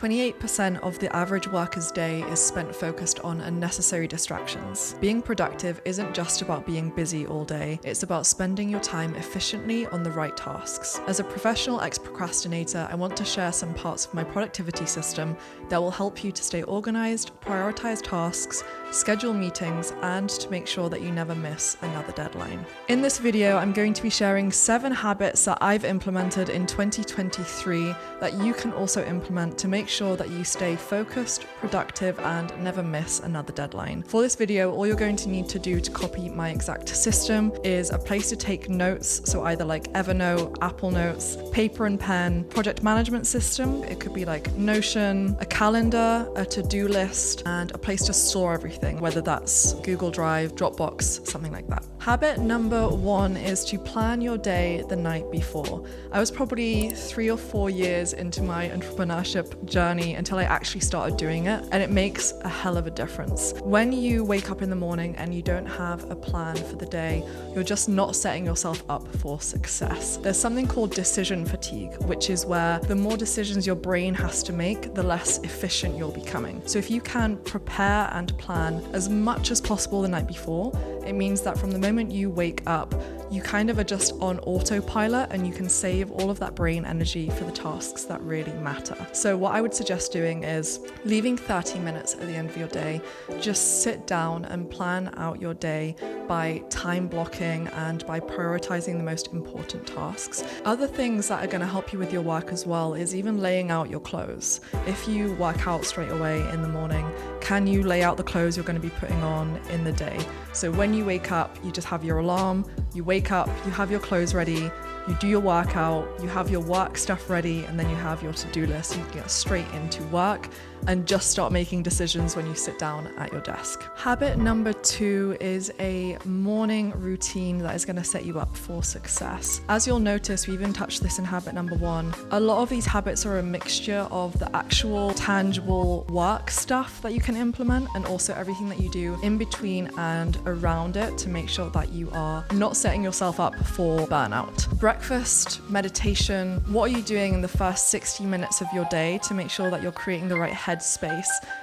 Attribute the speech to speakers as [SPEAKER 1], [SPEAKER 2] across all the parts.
[SPEAKER 1] 28% of the average worker's day is spent focused on unnecessary distractions. Being productive isn't just about being busy all day, it's about spending your time efficiently on the right tasks. As a professional ex-procrastinator, I want to share some parts of my productivity system that will help you to stay organized, prioritize tasks, schedule meetings, and to make sure that you never miss another deadline. In this video, I'm going to be sharing 7 habits that I've implemented in 2023 that you can also implement to make sure that you stay focused, productive, and never miss another deadline. For this video, all you're going to need to do to copy my exact system is a place to take notes, so either like Evernote, Apple Notes, paper and pen, project management system. It could be like Notion, a calendar, a to-do list, and a place to store everything, whether that's Google Drive, Dropbox, something like that. Habit number 1 is to plan your day the night before. I was probably 3 or 4 years into my entrepreneurship journey until I actually started doing it, and it makes a hell of a difference. When you wake up in the morning and you don't have a plan for the day, you're just not setting yourself up for success. There's something called decision fatigue, which is where the more decisions your brain has to make, the less efficient you're becoming. So if you can prepare and plan as much as possible the night before, it means that from the moment you wake up, you kind of are just on autopilot and you can save all of that brain energy for the tasks that really matter. So what I would suggest doing is leaving 30 minutes at the end of your day, just sit down and plan out your day by time blocking and by prioritizing the most important tasks. Other things that are going to help you with your work as well is even laying out your clothes. If you work out straight away in the morning, can you lay out the clothes you're going to be putting on in the day? So when you wake up, you just have your alarm, you wake up, you have your clothes ready, you do your workout, you have your work stuff ready, and then you have your to-do list. You can get straight into work and just start making decisions when you sit down at your desk. Habit number 2 is a morning routine that is going to set you up for success. As you'll notice, we even touched this in habit number 1. A lot of these habits are a mixture of the actual tangible work stuff that you can implement and also everything that you do in between and around it to make sure that you are not setting yourself up for burnout. Breakfast, meditation, what are you doing in the first 60 minutes of your day to make sure that you're creating the right headspace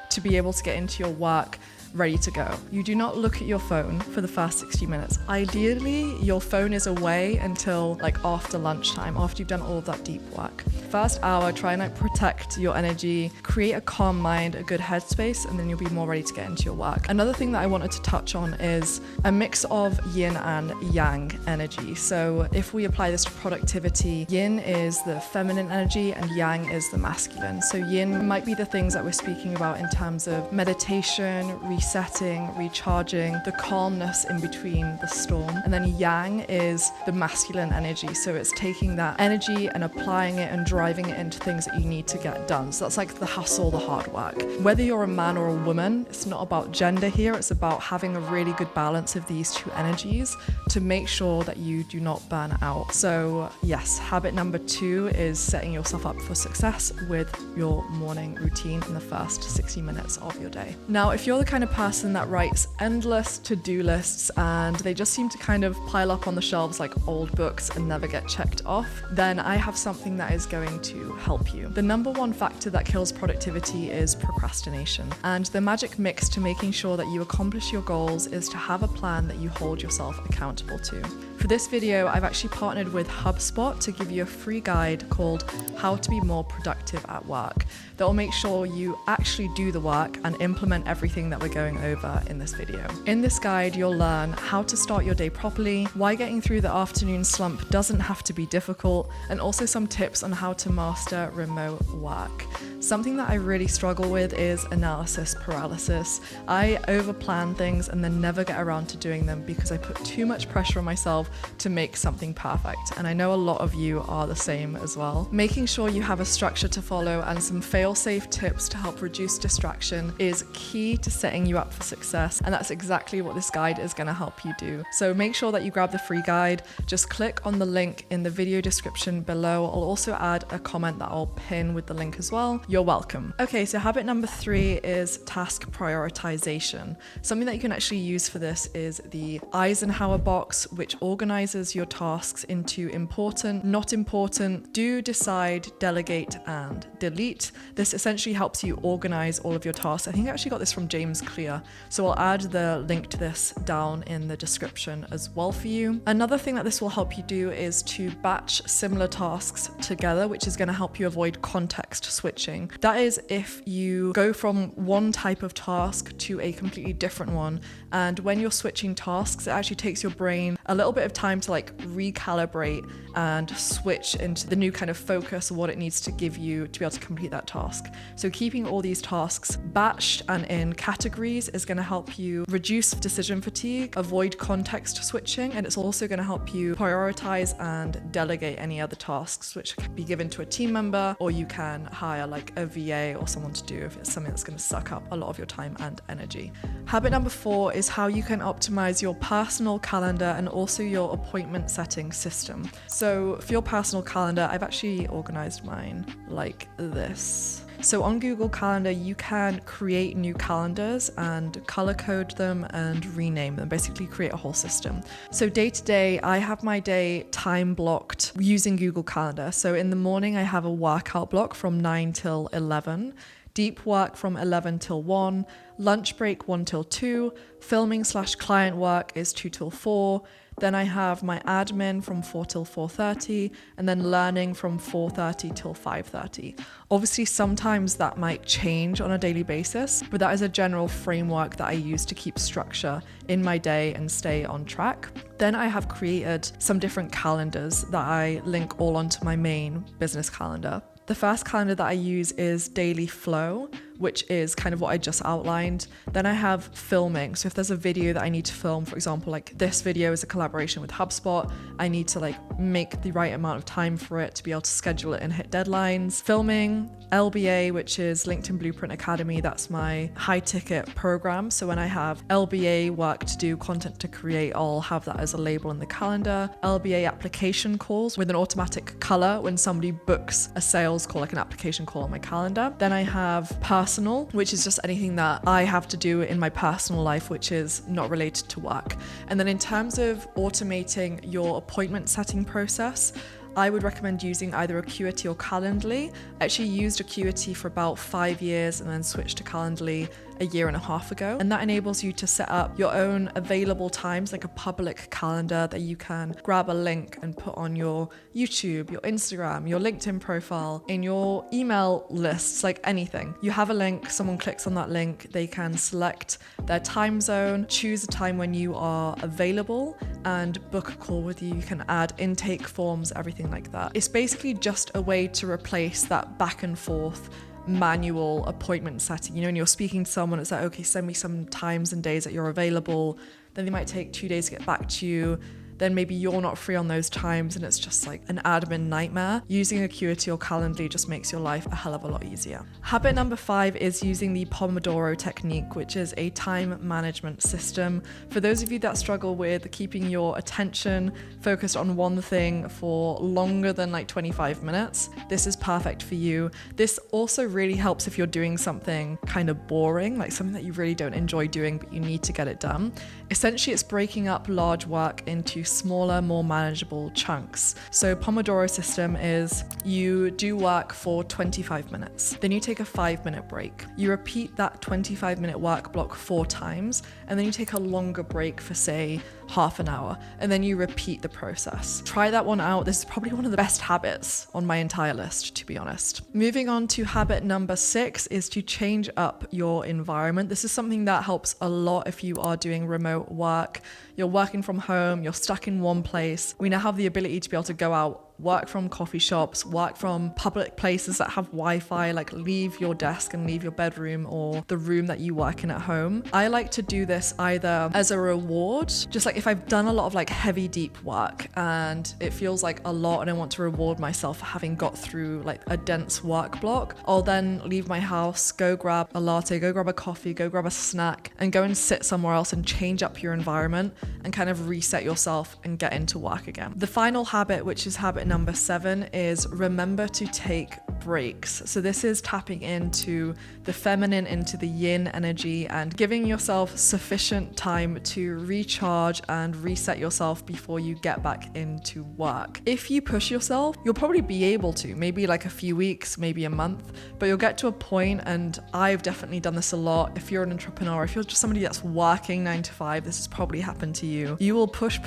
[SPEAKER 1] to be able to get into your work ready to go. You do not look at your phone for the first 60 minutes. Ideally, your phone is away until like after lunchtime, after you've done all of that deep work. First hour, try and protect your energy, create a calm mind, a good headspace, and then you'll be more ready to get into your work. Another thing that I wanted to touch on is a mix of yin and yang energy. So if we apply this to productivity, yin is the feminine energy and yang is the masculine. So yin might be the things that we're speaking about in terms of meditation, resetting, recharging, the calmness in between the storm. And then yang is the masculine energy. So it's taking that energy and applying it and driving it into things that you need to get done. So that's like the hustle, the hard work. Whether you're a man or a woman, it's not about gender here. It's about having a really good balance of these 2 energies to make sure that you do not burn out. So yes, habit number 2 is setting yourself up for success with your morning routine in the first 60 minutes of your day. Now, if you're the kind of person that writes endless to-do lists and they just seem to kind of pile up on the shelves like old books and never get checked off, then I have something that is going to help you. The number 1 factor that kills productivity is procrastination. And the magic mix to making sure that you accomplish your goals is to have a plan that you hold yourself accountable to. For this video, I've actually partnered with HubSpot to give you a free guide called How to Be More Productive at Work that will make sure you actually do the work and implement everything that we're going over in this video. In this guide, you'll learn how to start your day properly, why getting through the afternoon slump doesn't have to be difficult, and also some tips on how to master remote work. Something that I really struggle with is analysis paralysis. I overplan things and then never get around to doing them because I put too much pressure on myself to make something perfect. And I know a lot of you are the same as well. Making sure you have a structure to follow and some fail-safe tips to help reduce distraction is key to setting you up for success. And that's exactly what this guide is going to help you do. So make sure that you grab the free guide. Just click on the link in the video description below. I'll also add a comment that I'll pin with the link as well. You're welcome. Okay, so habit number 3 is task prioritization. Something that you can actually use for this is the Eisenhower box, which organizes your tasks into important, not important, do, decide, delegate, and delete. This essentially helps you organize all of your tasks. I think I actually got this from James Clear, so I'll add the link to this down in the description as well for you. Another thing that this will help you do is to batch similar tasks together, which is going to help you avoid context switching. That is if you go from one type of task to a completely different one, and when you're switching tasks, it actually takes your brain a little bit of time to like recalibrate and switch into the new kind of focus of what it needs to give you to be able to complete that task. So keeping all these tasks batched and in categories is going to help you reduce decision fatigue, avoid context switching, and it's also going to help you prioritize and delegate any other tasks, which can be given to a team member, or you can hire like a VA or someone to do if it's something that's going to suck up a lot of your time and energy. Habit number 4 is how you can optimize your personal calendar and also your appointment setting system. So for your personal calendar, I've actually organized mine like this. So on Google Calendar, you can create new calendars and color code them and rename them, basically create a whole system. So day to day, I have my day time blocked using Google Calendar. So in the morning, I have a workout block from 9 till 11. Deep work from 11 till 1, lunch break 1 till 2, filming/client work is 2 till 4, then I have my admin from 4 till 4:30, and then learning from 4:30 till 5:30. Obviously, sometimes that might change on a daily basis, but that is a general framework that I use to keep structure in my day and stay on track. Then I have created some different calendars that I link all onto my main business calendar. The first calendar that I use is Daily Flow, which is kind of what I just outlined. Then I have filming. So if there's a video that I need to film, for example, like this video is a collaboration with HubSpot, I need to like make the right amount of time for it to be able to schedule it and hit deadlines. Filming, LBA, which is LinkedIn Blueprint Academy, that's my high ticket program. So when I have LBA work to do, content to create, I'll have that as a label in the calendar. LBA application calls with an automatic color when somebody books a sales call, like an application call on my calendar. Then I have personal, which is just anything that I have to do in my personal life, which is not related to work. And then in terms of automating your appointment setting process, I would recommend using either Acuity or Calendly. I actually used Acuity for about 5 years and then switched to Calendly a year and a half ago. And that enables you to set up your own available times, like a public calendar that you can grab a link and put on your YouTube, your Instagram, your LinkedIn profile, in your email lists, like anything. You have a link, someone clicks on that link, they can select their time zone, choose a time when you are available, and book a call with you. You can add intake forms, everything like that. It's basically just a way to replace that back and forth manual appointment setting. You know, when you're speaking to someone, it's like, okay, send me some times and days that you're available. Then they might take 2 days to get back to you. Then maybe you're not free on those times and it's just like an admin nightmare. Using Acuity or Calendly just makes your life a hell of a lot easier. Habit number 5 is using the Pomodoro technique, which is a time management system. For those of you that struggle with keeping your attention focused on one thing for longer than like 25 minutes, this is perfect for you. This also really helps if you're doing something kind of boring, like something that you really don't enjoy doing, but you need to get it done. Essentially, it's breaking up large work into smaller, more manageable chunks. So Pomodoro system is you do work for 25 minutes, then you take a 5-minute break. You repeat that 25-minute work block 4 times, and then you take a longer break for say half an hour, and then you repeat the process. Try that one out. This is probably one of the best habits on my entire list, to be honest. Moving on to habit number 6 is to change up your environment. This is something that helps a lot if you are doing remote work. You're working from home, you're stuck in one place. We now have the ability to be able to go out, work from coffee shops, work from public places that have Wi-Fi, like leave your desk and leave your bedroom or the room that you work in at home. I like to do this either as a reward, just like if I've done a lot of like heavy, deep work and it feels like a lot and I want to reward myself for having got through like a dense work block, I'll then leave my house, go grab a latte, go grab a coffee, go grab a snack and go and sit somewhere else and change up your environment and kind of reset yourself and get into work again. The final habit, which is habit number 7, is remember to take breaks. So this is tapping into the feminine, into the yin energy, and giving yourself sufficient time to recharge and reset yourself before you get back into work. If you push yourself, you'll probably be able to, maybe like a few weeks, maybe a month, but you'll get to a point, and I've definitely done this a lot. If you're an entrepreneur, if you're just somebody that's working 9 to 5, this has probably happened to you. You will push,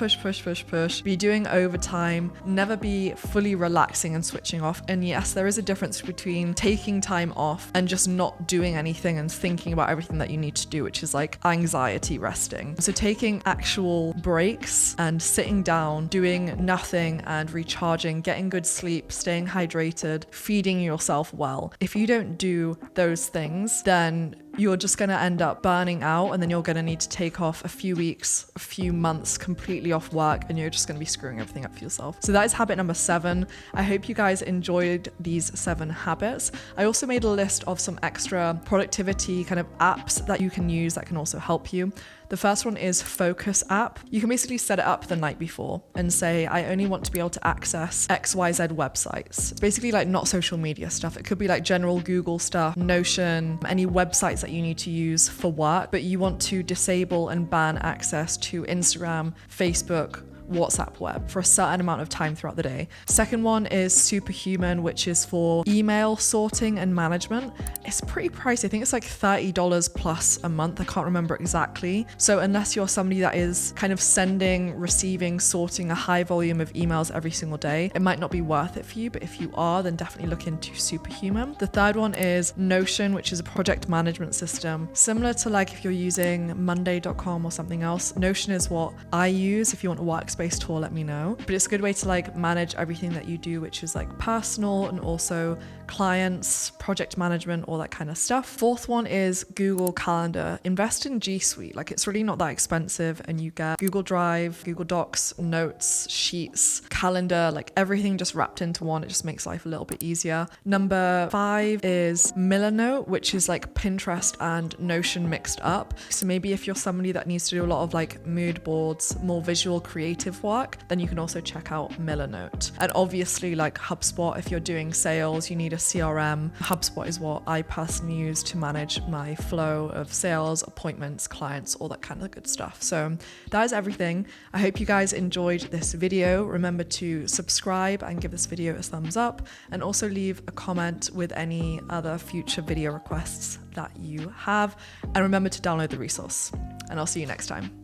[SPEAKER 1] be doing overtime, never be fully relaxing and switching off. And yes, there is a difference between taking time off and just not doing anything and thinking about everything that you need to do, which is like anxiety resting. So taking actual breaks and sitting down, doing nothing and recharging, getting good sleep, staying hydrated, feeding yourself well. If you don't do those things, then you're just going to end up burning out, and then you're going to need to take off a few weeks, a few months completely off work, and you're just going to be screwing everything up for yourself. So that is habit number 7. I hope you guys enjoyed these 7 habits. I also made a list of some extra productivity kind of apps that you can use that can also help you. The first one is Focus app. You can basically set it up the night before and say, I only want to be able to access XYZ websites. It's basically like not social media stuff. It could be like general Google stuff, Notion, any websites that you need to use for work, but you want to disable and ban access to Instagram, Facebook, WhatsApp web for a certain amount of time throughout the day. Second one is Superhuman, which is for email sorting and management. It's pretty pricey. I think it's like $30 plus a month. I can't remember exactly. So unless you're somebody that is kind of sending, receiving, sorting a high volume of emails every single day, it might not be worth it for you. But if you are, then definitely look into Superhuman. The third one is Notion, which is a project management system. Similar to like if you're using Monday.com or something else, Notion is what I use. If you want a workspace tool, let me know. But it's a good way to like manage everything that you do, which is like personal and also clients, project management, all that kind of stuff. Fourth one is Google Calendar. Invest in G Suite. Like it's really not that expensive, and you get Google Drive, Google Docs, Notes, Sheets, Calendar, like everything just wrapped into one. It just makes life a little bit easier. Number 5 is Milanote, which is like Pinterest and Notion mixed up. So maybe if you're somebody that needs to do a lot of like mood boards, more visual creative work, then you can also check out Milanote. And obviously like HubSpot, if you're doing sales, you need a CRM. HubSpot is what I personally use to manage my flow of sales, appointments, clients, all that kind of good stuff. So that is everything. I hope you guys enjoyed this video. Remember to subscribe and give this video a thumbs up, and also leave a comment with any other future video requests that you have. And remember to download the resource, and I'll see you next time.